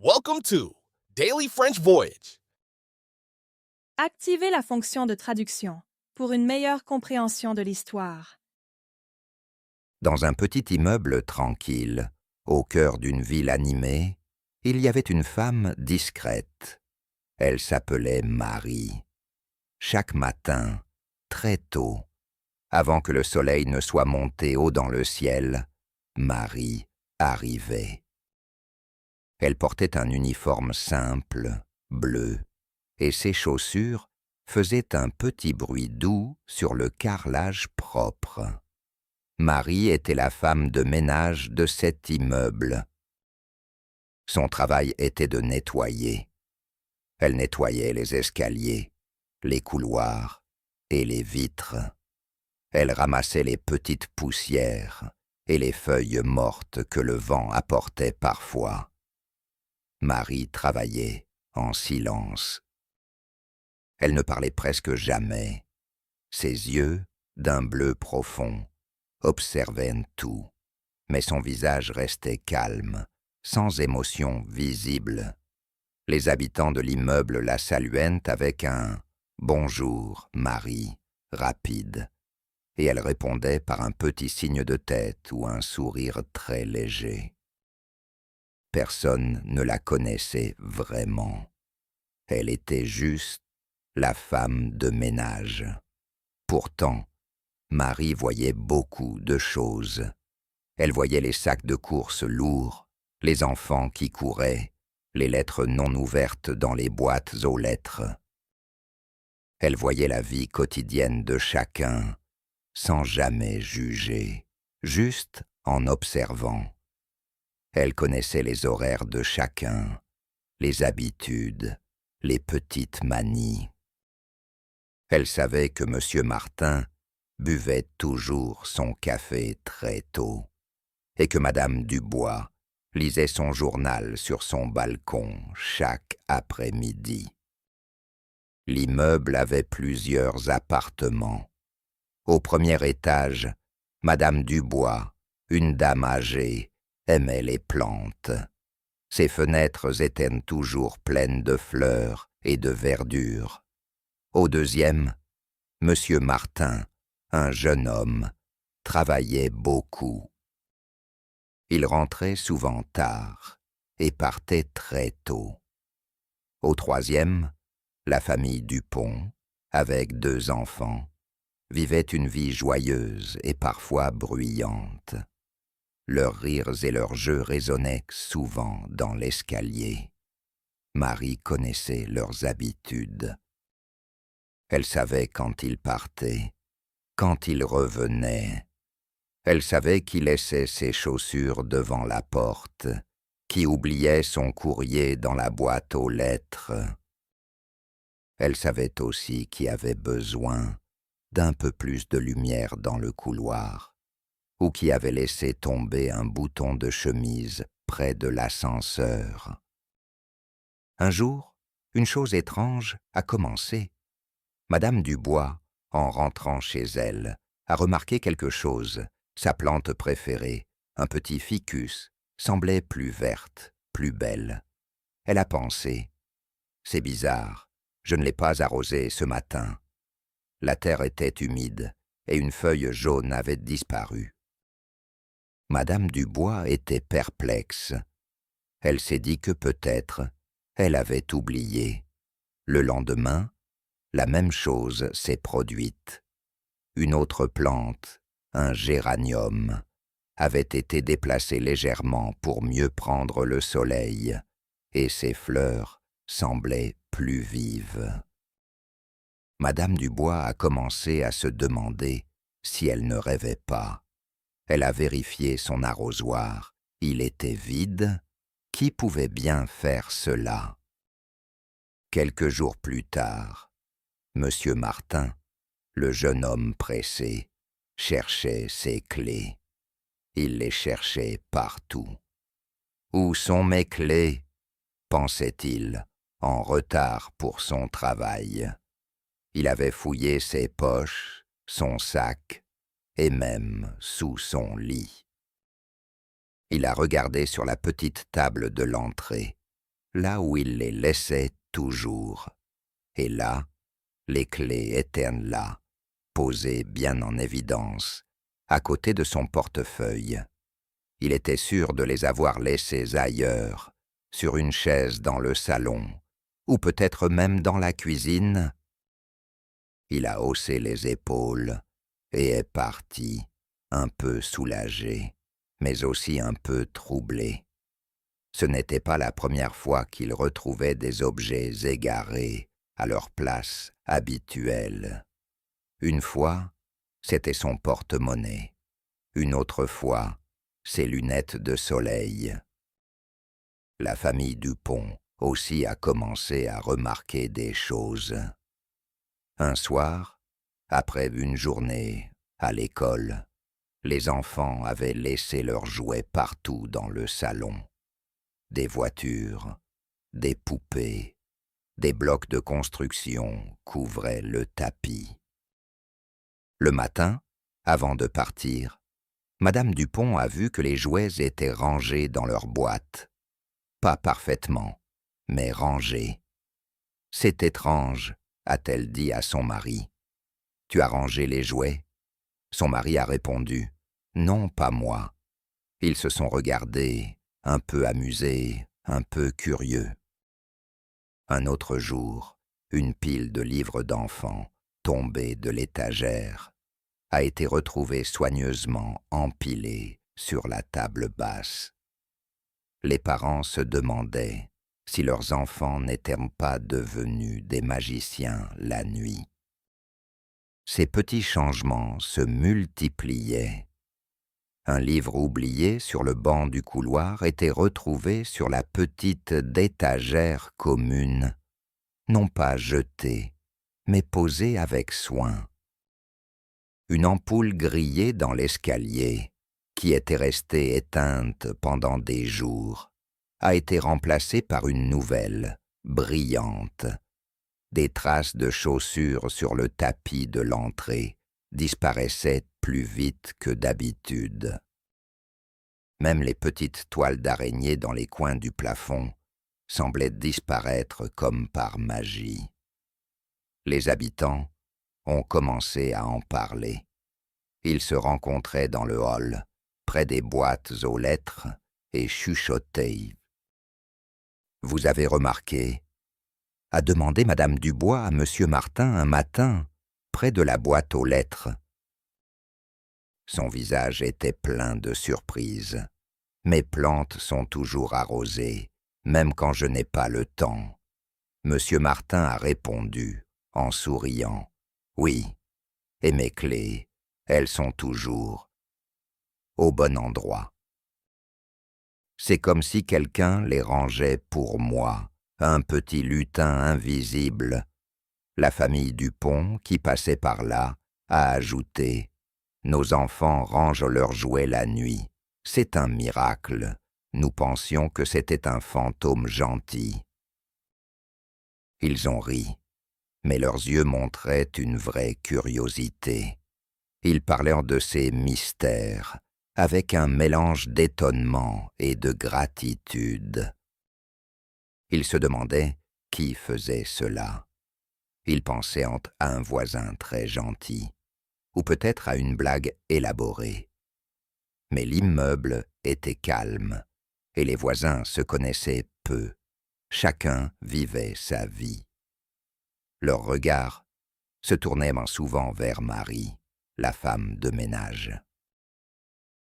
Welcome to Daily French Voyage. Activez la fonction de traduction pour une meilleure compréhension de l'histoire. Dans un petit immeuble tranquille, au cœur d'une ville animée, il y avait une femme discrète. Elle s'appelait Marie. Chaque matin, très tôt, avant que le soleil ne soit monté haut dans le ciel, Marie arrivait. Elle portait un uniforme simple, bleu, et ses chaussures faisaient un petit bruit doux sur le carrelage propre. Marie était la femme de ménage de cet immeuble. Son travail était de nettoyer. Elle nettoyait les escaliers, les couloirs et les vitres. Elle ramassait les petites poussières et les feuilles mortes que le vent apportait parfois. Marie travaillait en silence. Elle ne parlait presque jamais. Ses yeux, d'un bleu profond, observaient tout, mais son visage restait calme, sans émotion visible. Les habitants de l'immeuble la saluaient avec un « Bonjour, Marie » rapide, et elle répondait par un petit signe de tête ou un sourire très léger. Personne ne la connaissait vraiment. Elle était juste la femme de ménage. Pourtant, Marie voyait beaucoup de choses. Elle voyait les sacs de courses lourds, les enfants qui couraient, les lettres non ouvertes dans les boîtes aux lettres. Elle voyait la vie quotidienne de chacun, sans jamais juger, juste en observant. Elle connaissait les horaires de chacun, les habitudes, les petites manies. Elle savait que M. Martin buvait toujours son café très tôt et que Mme Dubois lisait son journal sur son balcon chaque après-midi. L'immeuble avait plusieurs appartements. Au premier étage, Mme Dubois, une dame âgée, aimait les plantes. Ses fenêtres étaient toujours pleines de fleurs et de verdure. Au deuxième, M. Martin, un jeune homme, travaillait beaucoup. Il rentrait souvent tard et partait très tôt. Au troisième, la famille Dupont, avec 2 enfants, vivait une vie joyeuse et parfois bruyante. Leurs rires et leurs jeux résonnaient souvent dans l'escalier. Marie connaissait leurs habitudes. Elle savait quand ils partaient, quand ils revenaient. Elle savait qui laissait ses chaussures devant la porte, qui oubliait son courrier dans la boîte aux lettres. Elle savait aussi qui avait besoin d'un peu plus de lumière dans le couloir, ou qui avait laissé tomber un bouton de chemise près de l'ascenseur. Un jour, une chose étrange a commencé. Madame Dubois, en rentrant chez elle, a remarqué quelque chose. Sa plante préférée, un petit ficus, semblait plus verte, plus belle. Elle a pensé « C'est bizarre, je ne l'ai pas arrosée ce matin ». La terre était humide et une feuille jaune avait disparu. Madame Dubois était perplexe. Elle s'est dit que peut-être elle avait oublié. Le lendemain, la même chose s'est produite. Une autre plante, un géranium, avait été déplacée légèrement pour mieux prendre le soleil, et ses fleurs semblaient plus vives. Madame Dubois a commencé à se demander si elle ne rêvait pas. Elle a vérifié son arrosoir. Il était vide. Qui pouvait bien faire cela? Quelques jours plus tard, M. Martin, le jeune homme pressé, cherchait ses clés. Il les cherchait partout. « Où sont mes clés ?» pensait-il, en retard pour son travail. Il avait fouillé ses poches, son sac, et même sous son lit. Il a regardé sur la petite table de l'entrée. là où il les laissait toujours. Et là, les clés étaient là, posées bien en évidence, à côté de son portefeuille. Il était sûr de les avoir laissées ailleurs, sur une chaise dans le salon, ou peut-être même dans la cuisine. Il a haussé les épaules et est parti, un peu soulagé, mais aussi un peu troublé. Ce n'était pas la première fois qu'il retrouvait des objets égarés à leur place habituelle. Une fois, c'était son porte-monnaie. Une autre fois, ses lunettes de soleil. La famille Dupont aussi a commencé à remarquer des choses. Un soir, après une journée à l'école, les enfants avaient laissé leurs jouets partout dans le salon. Des voitures, des poupées, des blocs de construction couvraient le tapis. Le matin, avant de partir, Madame Dupont a vu que les jouets étaient rangés dans leur boîte. Pas parfaitement, mais rangés. « C'est étrange », a-t-elle dit à son mari. « Tu as rangé les jouets ?» Son mari a répondu « Non, pas moi. » Ils se sont regardés, un peu amusés, un peu curieux. Un autre jour, une pile de livres d'enfants, tombés de l'étagère, a été retrouvée soigneusement empilée sur la table basse. Les parents se demandaient si leurs enfants n'étaient pas devenus des magiciens la nuit. Ces petits changements se multipliaient. Un livre oublié sur le banc du couloir était retrouvé sur la petite étagère commune, non pas jeté, mais posé avec soin. Une ampoule grillée dans l'escalier, qui était restée éteinte pendant des jours, a été remplacée par une nouvelle, brillante. Des traces de chaussures sur le tapis de l'entrée disparaissaient plus vite que d'habitude. Même les petites toiles d'araignée dans les coins du plafond semblaient disparaître comme par magie. Les habitants ont commencé à en parler. Ils se rencontraient dans le hall, près des boîtes aux lettres, et chuchotaient. « Vous avez remarqué ?» a demandé Madame Dubois à Monsieur Martin un matin, près de la boîte aux lettres. Son visage était plein de surprise. « Mes plantes sont toujours arrosées, même quand je n'ai pas le temps. » Monsieur Martin a répondu, en souriant. « Oui, et mes clés, elles sont toujours au bon endroit. » C'est comme si quelqu'un les rangeait pour moi, un petit lutin invisible. La famille Dupont, qui passait par là, a ajouté « Nos enfants rangent leurs jouets la nuit. C'est un miracle. Nous pensions que c'était un fantôme gentil. » Ils ont ri, mais leurs yeux montraient une vraie curiosité. Ils parlèrent de ces mystères, avec un mélange d'étonnement et de gratitude. Ils se demandaient qui faisait cela. Ils pensaient à un voisin très gentil, ou peut-être à une blague élaborée. Mais l'immeuble était calme, et les voisins se connaissaient peu. Chacun vivait sa vie. Leurs regards se tournaient souvent vers Marie, la femme de ménage.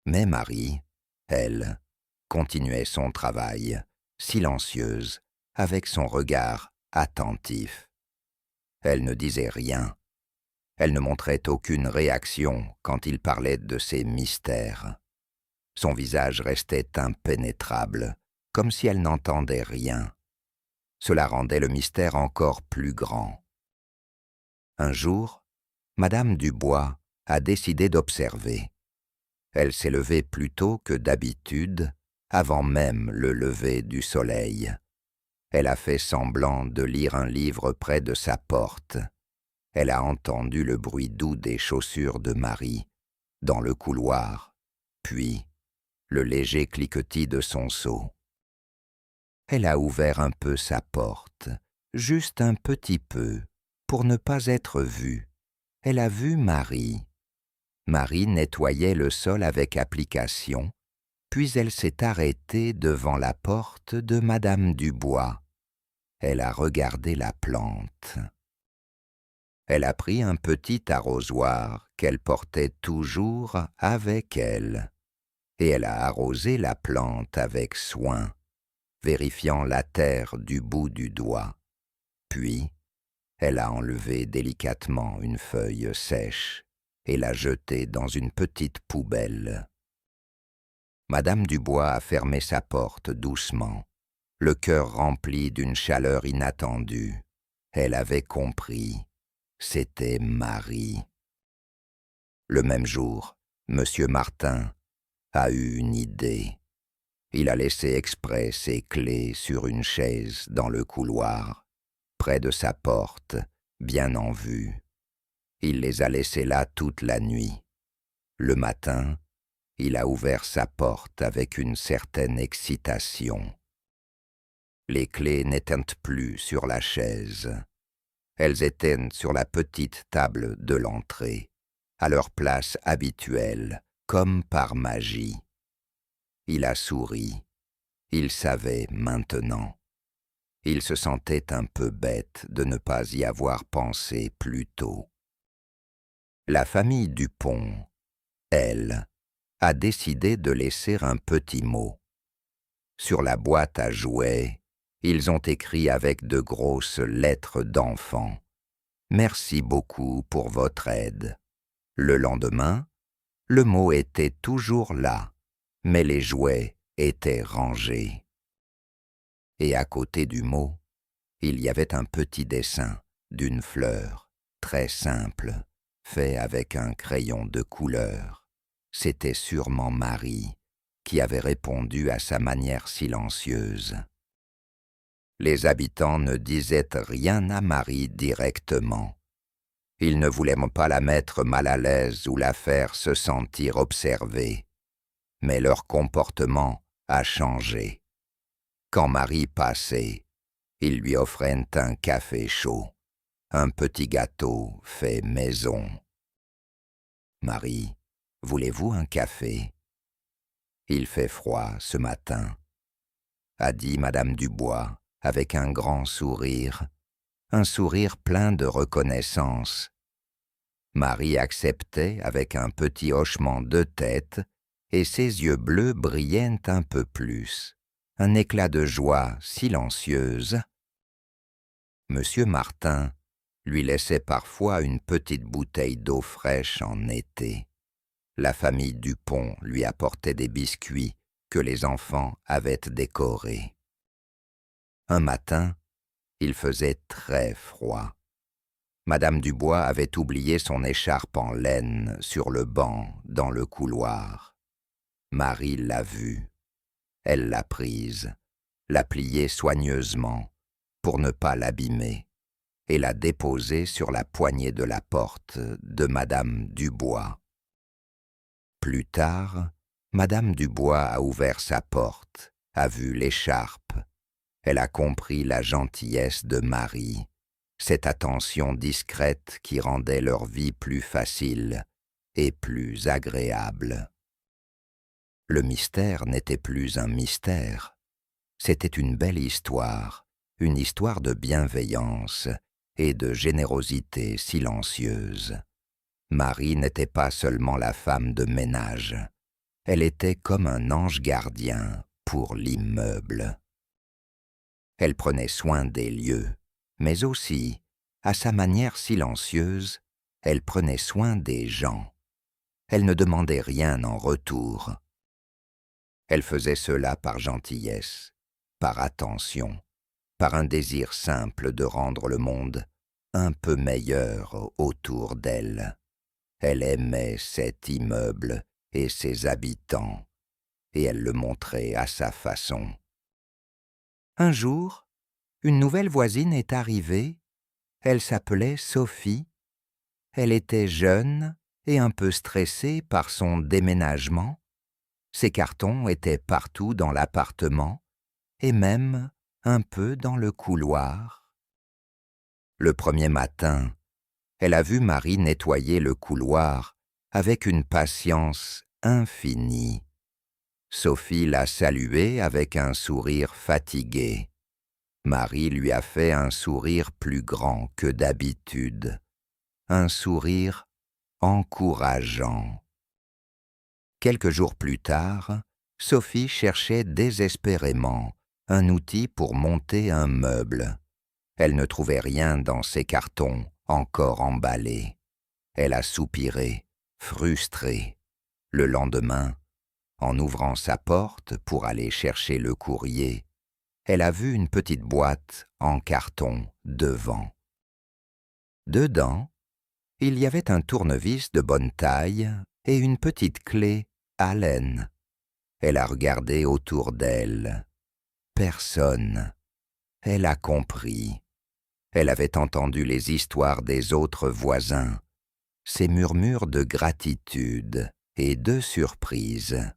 Mais Marie, elle, continuait son travail, silencieuse, avec son regard attentif. Elle ne disait rien. Elle ne montrait aucune réaction quand il parlait de ces mystères. Son visage restait impénétrable, comme si elle n'entendait rien. Cela rendait le mystère encore plus grand. Un jour, Madame Dubois a décidé d'observer. Elle s'est levée plus tôt que d'habitude, avant même le lever du soleil. Elle a fait semblant de lire un livre près de sa porte. Elle a entendu le bruit doux des chaussures de Marie, dans le couloir, puis le léger cliquetis de son seau. Elle a ouvert un peu sa porte, juste un petit peu, pour ne pas être vue. Elle a vu Marie. Marie nettoyait le sol avec application, puis elle s'est arrêtée devant la porte de Madame Dubois. Elle a regardé la plante. Elle a pris un petit arrosoir qu'elle portait toujours avec elle, et elle a arrosé la plante avec soin, vérifiant la terre du bout du doigt. Puis, elle a enlevé délicatement une feuille sèche et l'a jetée dans une petite poubelle. Madame Dubois a fermé sa porte doucement, le cœur rempli d'une chaleur inattendue. Elle avait compris. C'était Marie. Le même jour, Monsieur Martin a eu une idée. Il a laissé exprès ses clés sur une chaise dans le couloir, près de sa porte, bien en vue. Il les a laissées là toute la nuit. Le matin, il a ouvert sa porte avec une certaine excitation. Les clés n'étaient plus sur la chaise. Elles étaient sur la petite table de l'entrée, à leur place habituelle, comme par magie. Il a souri. Il savait maintenant. Il se sentait un peu bête de ne pas y avoir pensé plus tôt. La famille Dupont, elle, a décidé de laisser un petit mot. Sur la boîte à jouets, ils ont écrit avec de grosses lettres d'enfant. « Merci beaucoup pour votre aide. » Le lendemain, le mot était toujours là, mais les jouets étaient rangés. Et à côté du mot, il y avait un petit dessin d'une fleur, très simple, fait avec un crayon de couleur. C'était sûrement Marie, qui avait répondu à sa manière silencieuse. Les habitants ne disaient rien à Marie directement. Ils ne voulaient pas la mettre mal à l'aise ou la faire se sentir observée. Mais leur comportement a changé. Quand Marie passait, ils lui offraient un café chaud, un petit gâteau fait maison. « Marie, voulez-vous un café ? Il fait froid ce matin, » a dit Madame Dubois avec un grand sourire, un sourire plein de reconnaissance. Marie acceptait avec un petit hochement de tête et ses yeux bleus brillaient un peu plus, un éclat de joie silencieuse. Monsieur Martin lui laissait parfois une petite bouteille d'eau fraîche en été. La famille Dupont lui apportait des biscuits que les enfants avaient décorés. Un matin, il faisait très froid. Madame Dubois avait oublié son écharpe en laine sur le banc dans le couloir. Marie l'a vue. Elle l'a prise, l'a pliée soigneusement pour ne pas l'abîmer et l'a déposée sur la poignée de la porte de Madame Dubois. Plus tard, Madame Dubois a ouvert sa porte, a vu l'écharpe. Elle a compris la gentillesse de Marie, cette attention discrète qui rendait leur vie plus facile et plus agréable. Le mystère n'était plus un mystère. C'était une belle histoire, une histoire de bienveillance et de générosité silencieuse. Marie n'était pas seulement la femme de ménage, elle était comme un ange gardien pour l'immeuble. Elle prenait soin des lieux, mais aussi, à sa manière silencieuse, elle prenait soin des gens. Elle ne demandait rien en retour. Elle faisait cela par gentillesse, par attention, par un désir simple de rendre le monde un peu meilleur autour d'elle. Elle aimait cet immeuble et ses habitants, et elle le montrait à sa façon. Un jour, une nouvelle voisine est arrivée. Elle s'appelait Sophie. Elle était jeune et un peu stressée par son déménagement. Ses cartons étaient partout dans l'appartement, et même un peu dans le couloir. Le premier matin, elle a vu Marie nettoyer le couloir avec une patience infinie. Sophie l'a saluée avec un sourire fatigué. Marie lui a fait un sourire plus grand que d'habitude, un sourire encourageant. Quelques jours plus tard, Sophie cherchait désespérément un outil pour monter un meuble. Elle ne trouvait rien dans ses cartons encore emballés. Elle a soupiré, frustrée. Le lendemain, en ouvrant sa porte pour aller chercher le courrier, elle a vu une petite boîte en carton devant. Dedans, il y avait un tournevis de bonne taille et une petite clé Allen. Elle a regardé autour d'elle. Personne. Elle a compris. Elle avait entendu les histoires des autres voisins, ces murmures de gratitude et de surprise.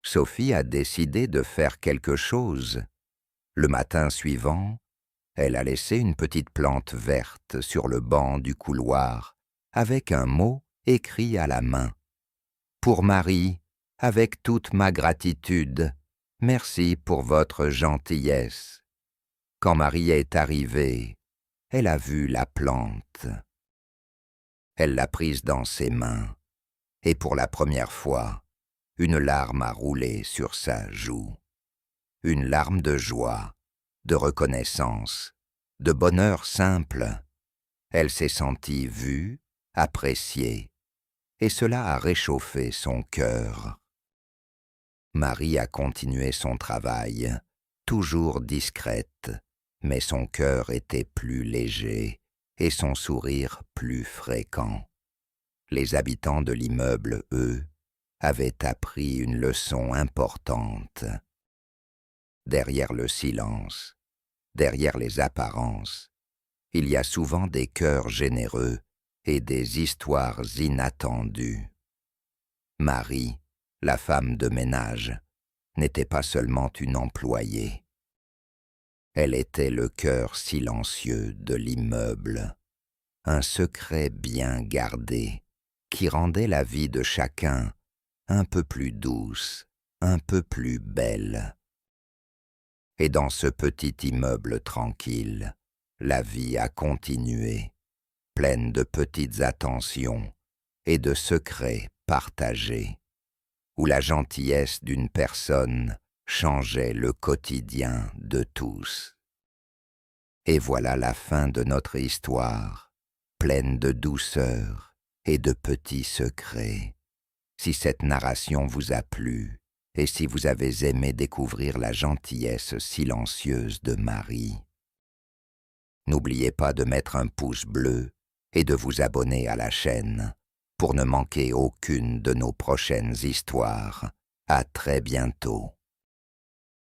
Sophie a décidé de faire quelque chose. Le matin suivant, elle a laissé une petite plante verte sur le banc du couloir, avec un mot écrit à la main. Pour Marie, avec toute ma gratitude, merci pour votre gentillesse. Quand Marie est arrivée, elle a vu la plante. Elle l'a prise dans ses mains, et pour la première fois, une larme a roulé sur sa joue. Une larme de joie, de reconnaissance, de bonheur simple. Elle s'est sentie vue, appréciée, et cela a réchauffé son cœur. Marie a continué son travail, toujours discrète, mais son cœur était plus léger et son sourire plus fréquent. Les habitants de l'immeuble, eux, avaient appris une leçon importante. Derrière le silence, derrière les apparences, il y a souvent des cœurs généreux et des histoires inattendues. Marie, la femme de ménage, n'était pas seulement une employée. Elle était le cœur silencieux de l'immeuble, un secret bien gardé qui rendait la vie de chacun un peu plus douce, un peu plus belle. Et dans ce petit immeuble tranquille, la vie a continué, pleine de petites attentions et de secrets partagés, où la gentillesse d'une personne changeait le quotidien de tous. Et voilà la fin de notre histoire, pleine de douceur et de petits secrets. Si cette narration vous a plu, et si vous avez aimé découvrir la gentillesse silencieuse de Marie, n'oubliez pas de mettre un pouce bleu et de vous abonner à la chaîne pour ne manquer aucune de nos prochaines histoires. À très bientôt.